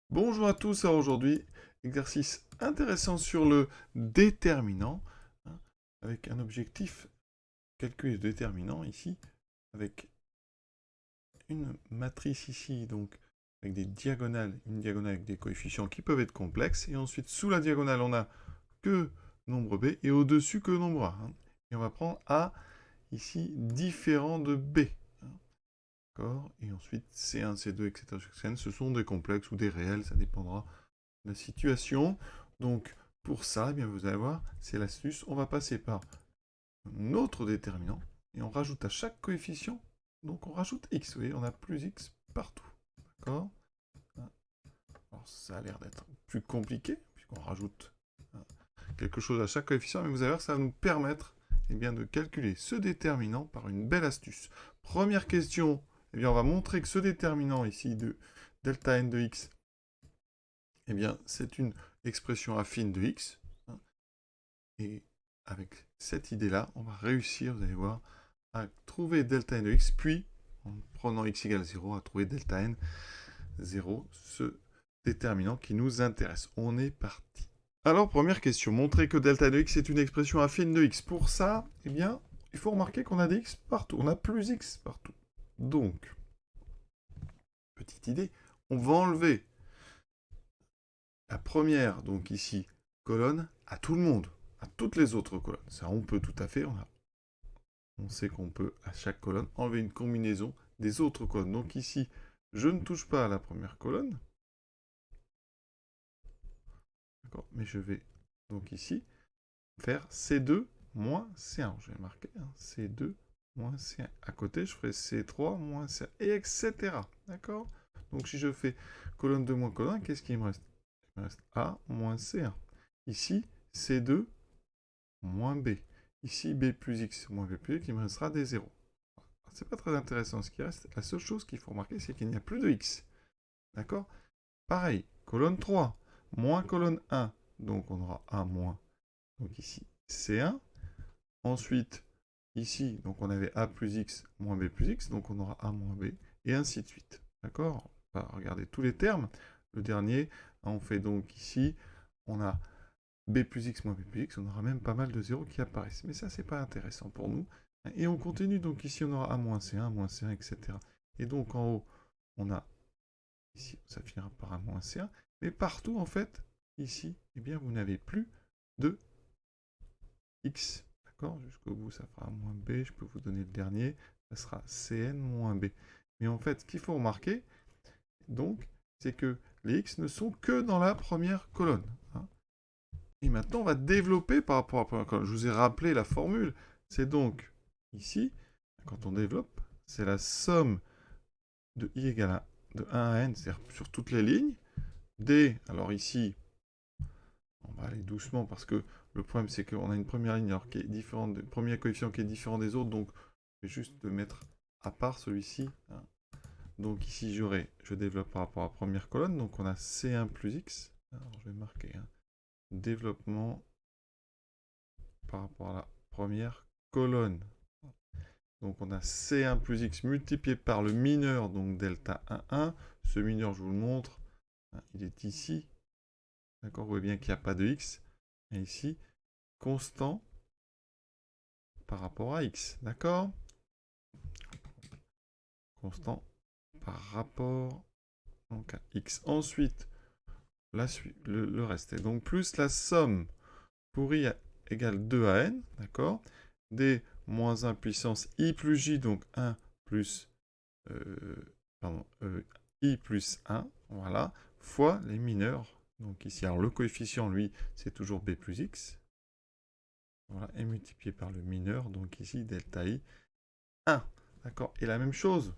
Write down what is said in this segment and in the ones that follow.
Bonjour à tous, alors aujourd'hui, exercice intéressant sur le déterminant, hein, avec un objectif calculer le déterminant ici, avec une matrice ici, donc avec des diagonales, une diagonale avec des coefficients qui peuvent être complexes, et ensuite sous la diagonale on a que nombre b, et au-dessus que nombre a. Et on va prendre a ici différent de b. D'accord. Et ensuite C1, C2, etc. jusqu'à Cn, ce sont des complexes ou des réels, ça dépendra la situation. Donc, pour ça, eh bien, vous allez voir, c'est l'astuce. On va passer par un autre déterminant et on rajoute à chaque coefficient. Donc, on rajoute x. Vous voyez, on a plus x partout. D'accord. Alors, ça a l'air d'être plus compliqué puisqu'on rajoute quelque chose à chaque coefficient, mais vous allez voir, ça va nous permettre eh bien, de calculer ce déterminant par une belle astuce. Première question, eh bien, on va montrer que ce déterminant ici de delta n de x, eh bien, c'est une expression affine de x. Et avec cette idée-là, on va réussir, vous allez voir, à trouver delta n de x, puis, en prenant x égale 0, à trouver delta n 0, ce déterminant qui nous intéresse. On est parti. Alors, première question, montrer que delta de x est une expression affine de x. Pour ça, eh bien, il faut remarquer qu'on a des x partout. On a plus x partout. Donc, petite idée, on va enlever la première, donc ici, colonne, à tout le monde, à toutes les autres colonnes. Ça, on peut tout à fait, on sait qu'on peut, à chaque colonne, enlever une combinaison des autres colonnes. Donc ici, je ne touche pas à la première colonne. D'accord. Mais je vais, donc ici, faire C2 moins C1. Je vais marquer C2 moins C1. À côté, je ferai C3 moins C1, et etc. D'accord. Donc si je fais colonne 2 moins colonne 1, qu'est-ce qui me reste? Il me reste A moins C1. Ici, C2 moins B. Ici, B plus X moins B plus X, il me restera des 0. C'est pas très intéressant ce qui reste. La seule chose qu'il faut remarquer, c'est qu'il n'y a plus de X. D'accord. Pareil, colonne 3, moins colonne 1. Donc on aura A moins. Donc ici, C1. Ensuite, ici, donc on avait A plus X moins B plus X. Donc on aura A moins B. Et ainsi de suite. D'accord. On va regarder tous les termes. Le dernier, on fait donc ici, on a B plus X moins B plus X. On aura même pas mal de zéros qui apparaissent. Mais ça, c'est pas intéressant pour nous. Et on continue, donc ici on aura A moins C1, moins C1, etc. Et donc en haut, on a, ici ça finira par A moins C1, mais partout en fait, ici, eh bien vous n'avez plus de X. D'accord. Jusqu'au bout, ça fera A moins B, je peux vous donner le dernier, ça sera Cn moins B. Mais en fait, ce qu'il faut remarquer, donc, c'est que les X ne sont que dans la première colonne. Et maintenant, on va développer par rapport à la première colonne. Je vous ai rappelé la formule. C'est donc ici, quand on développe, c'est la somme de i égale à de 1 à n, c'est-à-dire sur toutes les lignes. D, alors ici, on va aller doucement parce que le problème c'est qu'on a une première ligne alors, qui est différente, le premier coefficient qui est différent des autres, donc je vais juste le mettre à part celui-ci. Donc ici, je développe par rapport à la première colonne, donc on a C1 plus X. Alors je vais marquer développement par rapport à la première colonne. Donc on a C1 plus X multiplié par le mineur, donc delta 1, 1. Ce mineur, je vous le montre, il est ici. D'accord, vous voyez bien qu'il n'y a pas de X. Et ici, constant par rapport à X. D'accord. Constant par rapport donc, à X. Ensuite, le reste est donc plus la somme pour I égale 2 à N. D'accord. D moins 1 puissance I plus J, donc 1 plus I plus 1, voilà, fois les mineurs. Donc ici, alors le coefficient, lui, c'est toujours B plus X. Voilà, et multiplié par le mineur, donc ici, delta I, 1. D'accord. Et la même chose,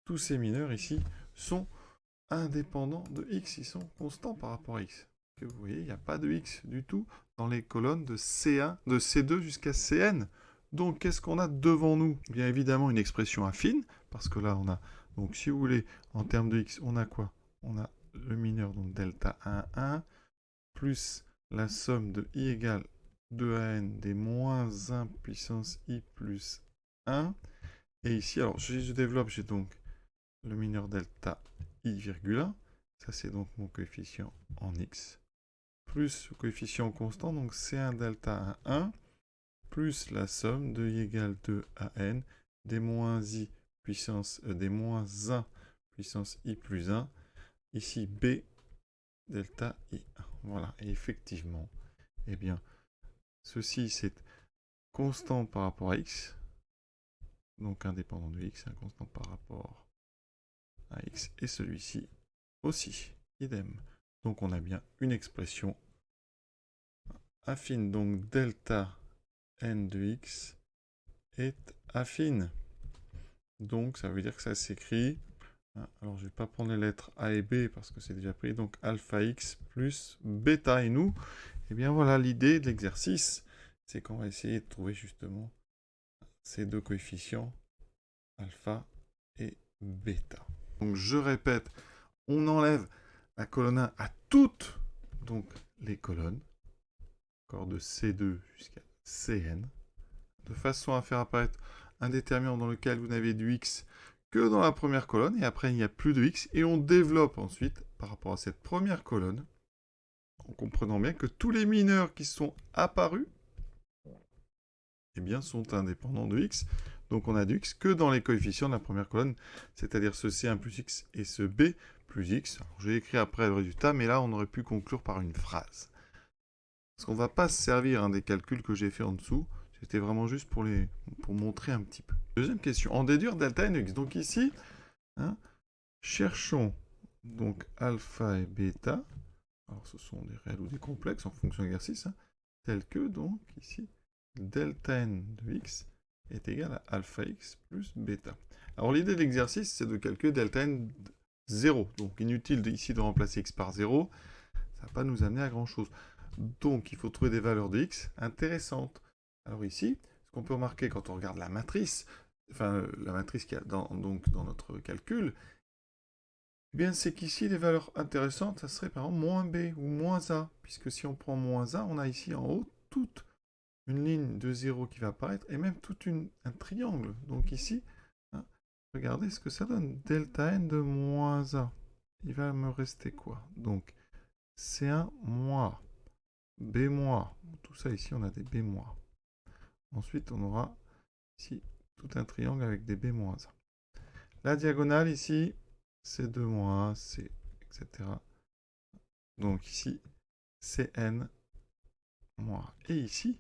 tous ces mineurs ici sont indépendants de X, ils sont constants par rapport à X. Que vous voyez, il n'y a pas de X du tout dans les colonnes de C1, de C2 jusqu'à Cn. Donc, qu'est-ce qu'on a devant nous? Bien évidemment, une expression affine, parce que là, on a, donc si vous voulez, en termes de X, on a quoi? On a le mineur, donc delta 1, 1, plus la somme de I égale 2 à n des moins 1 puissance I plus 1. Et ici, alors, je développe, j'ai donc le mineur delta I virgule 1. ça c'est donc mon coefficient en x, plus le coefficient constant, donc C1 delta 1, plus la somme de i égale 2 à n, des moins i puissance, des moins 1 puissance i plus 1, ici b delta i1. Voilà, et effectivement, eh bien, ceci c'est constant par rapport à x, donc indépendant de x, un constant par rapport à x, et celui-ci aussi, idem. Donc on a bien une expression affine, donc delta n de x est affine. Donc ça veut dire que ça s'écrit, alors je ne vais pas prendre les lettres A et B parce que c'est déjà pris, donc alpha x plus bêta. Et nous, eh bien voilà, l'idée de l'exercice, c'est qu'on va essayer de trouver justement ces deux coefficients, alpha et bêta. Donc je répète, on enlève la colonne 1 à toutes donc les colonnes, de C2 jusqu'à Cn, de façon à faire apparaître un déterminant dans lequel vous n'avez du x que dans la première colonne, et après il n'y a plus de x, et on développe ensuite par rapport à cette première colonne, en comprenant bien que tous les mineurs qui sont apparus, eh bien, sont indépendants de x, donc on a du x que dans les coefficients de la première colonne, c'est-à-dire ce C1 plus x et ce B plus x. Alors, je vais écrire après le résultat, mais là on aurait pu conclure par une phrase. Parce qu'on ne va pas se servir des calculs que j'ai fait en dessous. C'était vraiment juste pour montrer un petit peu. Deuxième question. En déduire delta n de x. Donc ici, cherchons donc alpha et bêta. Alors ce sont des réels ou des complexes en fonction de l'exercice. Tels que donc ici, delta n de x est égal à alpha x plus bêta. Alors l'idée de l'exercice, c'est de calculer delta n 0. Donc inutile ici de remplacer x par 0. Ça ne va pas nous amener à grand chose. Donc, il faut trouver des valeurs de x intéressantes. Alors ici, ce qu'on peut remarquer quand on regarde la matrice, enfin la matrice qu'il y a dans notre calcul, eh bien c'est qu'ici, les valeurs intéressantes, ça serait par exemple moins b ou moins a, puisque si on prend moins a, on a ici en haut toute une ligne de 0 qui va apparaître, et même tout un triangle. Donc ici, regardez ce que ça donne. Delta n de moins a. Il va me rester quoi? Donc, C1 moins a. B-, tout ça ici on a des B-. Ensuite on aura ici tout un triangle avec des B-. La diagonale ici c'est 2-, C, etc. Donc ici Cn-. Et ici,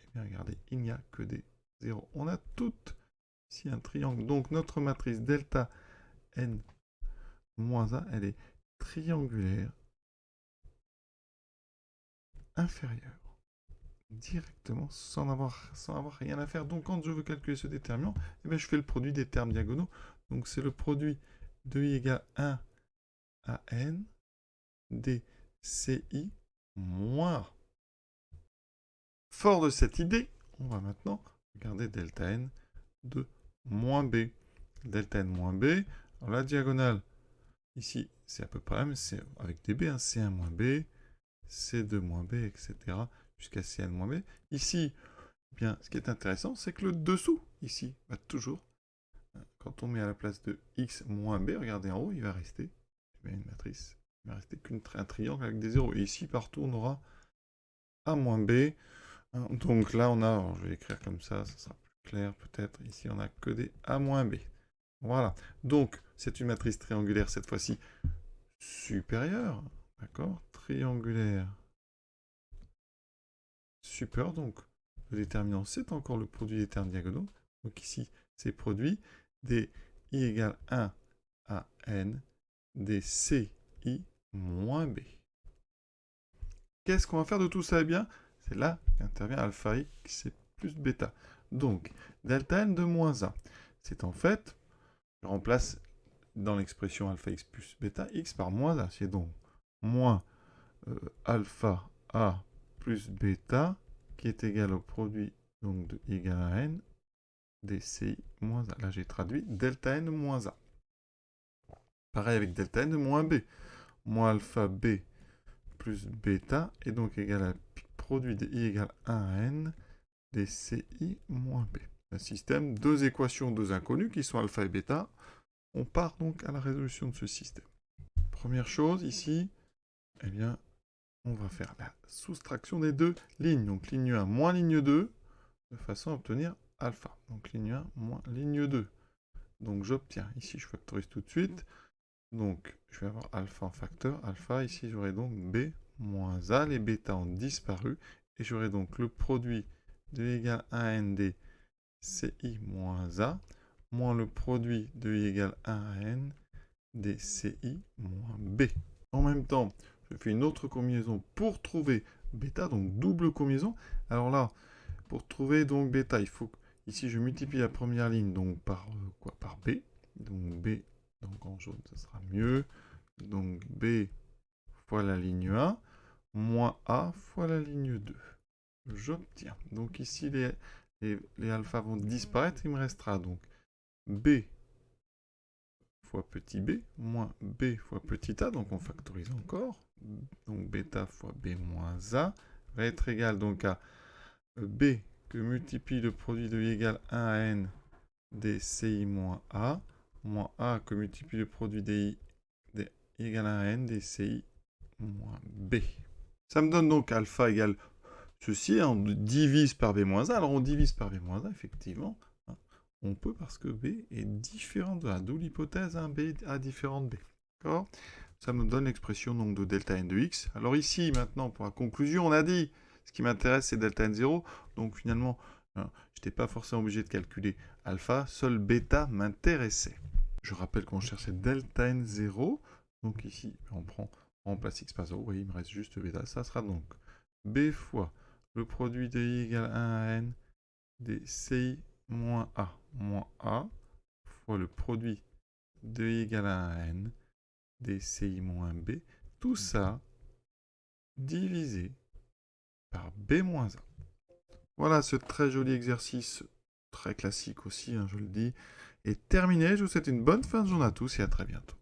eh bien regardez, il n'y a que des 0. On a tout ici un triangle. Donc notre matrice delta n moins a, elle est triangulaire inférieure. Directement sans avoir rien à faire. Donc quand je veux calculer ce déterminant, eh bien, je fais le produit des termes diagonaux. Donc c'est le produit de i égale 1 à n des ci moins a. Fort de cette idée, on va maintenant regarder delta n de moins b. Delta n moins b, alors la diagonale, ici c'est à peu près la même, c'est avec des b, c1 moins b, c2 moins b, etc. jusqu'à Cn moins b. Ici, bien, ce qui est intéressant, c'est que le dessous, ici, va toujours, quand on met à la place de x moins b, regardez en haut, il va rester une matrice, il ne va rester qu'un triangle avec des zéros. Et ici, partout, on aura a moins b. Donc là, on a, alors, je vais écrire comme ça sera plus clair peut-être. Ici, on n'a que des a moins b. Voilà. Donc, c'est une matrice triangulaire, cette fois-ci, supérieure. D'accord? Triangulaire supérieur, donc le déterminant, c'est encore le produit des termes diagonaux. Donc ici, c'est produit des i égale 1 à n des ci moins b. Qu'est-ce qu'on va faire de tout ça? Eh bien, c'est là qu'intervient alpha x plus bêta. Donc, delta n de moins a, c'est en fait, je remplace dans l'expression alpha x plus bêta, x par moins a. C'est donc moins alpha a plus bêta qui est égal au produit donc de i égale à n des ci moins a. Là, j'ai traduit delta n moins a. Pareil avec delta n moins b. Moins alpha b plus bêta est donc égal à produit de i égale 1 à n des ci moins b. Un système, deux équations, deux inconnues qui sont alpha et bêta. On part donc à la résolution de ce système. première chose ici, eh bien, on va faire la soustraction des deux lignes. Donc ligne 1 moins ligne 2, de façon à obtenir alpha. Donc ligne 1 moins ligne 2. Donc j'obtiens, ici je factorise tout de suite. Donc je vais avoir alpha en facteur. Alpha, ici j'aurai donc B moins A. Les bêta ont disparu. Et j'aurai donc le produit de I égale 1 ND CI moins A, moins le produit de I égale 1 à N DCI moins B. En même temps, je fais une autre combinaison pour trouver bêta, donc double combinaison. Alors là, pour trouver donc bêta, il faut que, ici je multiplie la première ligne donc par quoi? Par B. Donc B, donc en jaune, ça sera mieux. Donc B fois la ligne 1, moins A fois la ligne 2. J'obtiens. Donc ici, les alphas vont disparaître. Il me restera donc B fois petit b, moins b fois petit a. Donc on factorise encore. Donc bêta fois b moins a va être égal donc à b que multiplie le produit de i égale 1 à n dci moins a que multiplie le produit de i égale 1 à n dci moins b. Ça me donne donc alpha égale ceci, hein, on divise par b moins a. Alors on divise par b moins a, effectivement. Hein, on peut parce que b est différent de a, d'où l'hypothèse, hein, b a différent de b. D'accord? Ça me donne l'expression donc de delta n de x. Alors ici, maintenant, pour la conclusion, on a dit, ce qui m'intéresse, c'est delta n 0. Donc finalement, hein, je n'étais pas forcément obligé de calculer alpha, seul bêta m'intéressait. Je rappelle qu'on cherchait delta n 0. Donc ici, on remplace x par 0. Vous voyez, il me reste juste bêta. Ça sera donc b fois le produit de i égale 1 à n dci moins a fois le produit de i égale 1 à n dci moins b, tout ça divisé par b moins a. Voilà, ce très joli exercice, très classique aussi, hein, je le dis, est terminé. Je vous souhaite une bonne fin de journée à tous et à très bientôt.